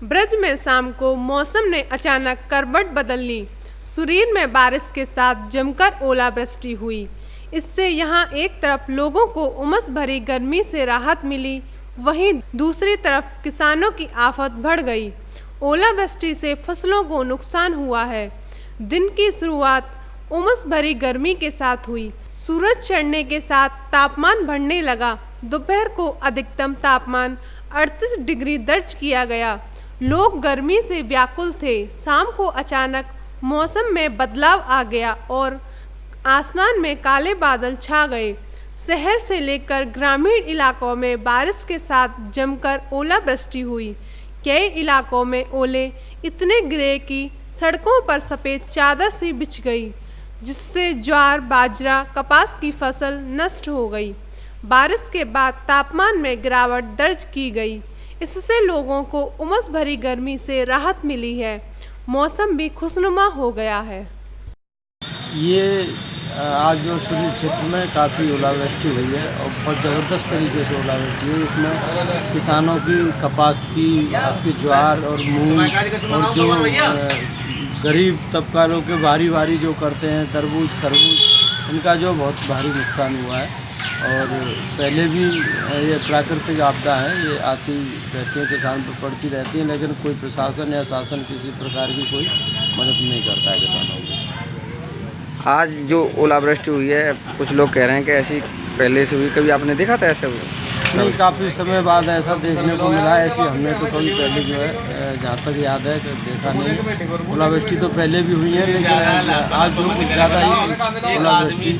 ब्रज में शाम को मौसम ने अचानक करवट बदल ली। सुरीर में बारिश के साथ जमकर ओलावृष्टि हुई। इससे यहाँ एक तरफ लोगों को उमस भरी गर्मी से राहत मिली, वहीं दूसरी तरफ किसानों की आफत बढ़ गई। ओलावृष्टि से फसलों को नुकसान हुआ है। दिन की शुरुआत उमस भरी गर्मी के साथ हुई। सूरज चढ़ने के साथ तापमान बढ़ने लगा। दोपहर को अधिकतम तापमान 38 डिग्री दर्ज किया गया। लोग गर्मी से व्याकुल थे। शाम को अचानक मौसम में बदलाव आ गया और आसमान में काले बादल छा गए। शहर से लेकर ग्रामीण इलाकों में बारिश के साथ जमकर ओलावृष्टि हुई। कई इलाकों में ओले इतने गिरे कि सड़कों पर सफ़ेद चादर सी बिछ गई, जिससे ज्वार, बाजरा, कपास की फसल नष्ट हो गई। बारिश के बाद तापमान में गिरावट दर्ज की गई। इससे लोगों को उमस भरी गर्मी से राहत मिली है। मौसम भी खुशनुमा हो गया है। ये आज जो सुरील क्षेत्र में काफ़ी ओलावृष्टि हुई है और बहुत ज़बरदस्त तरीके से ओलावृष्टि हुई। इसमें किसानों की कपास की, आपकी ज्वार और मूंग और जो गरीब तबका लोग के भारी जो करते हैं तरबूज, खरबूज, इनका जो बहुत भारी नुकसान हुआ है। और पहले भी ये प्राकृतिक आपदा है, ये आती रहती है, किसान पर पड़ती रहती है, लेकिन कोई प्रशासन या शासन किसी प्रकार की कोई मदद नहीं करता है किसानों की। आज जो ओलावृष्टि हुई है, कुछ लोग कह रहे हैं कि ऐसी पहले से हुई, कभी आपने देखा था ऐसे? नहीं, काफ़ी समय बाद ऐसा देखने को मिला है। ऐसी हमने तो कभी पहले जो है, जहाँ तक याद है कि देखा नहीं। ओलावृष्टि तो पहले भी हुई है, लेकिन आज जो कुछ ज़्यादा ही ओलावृष्टि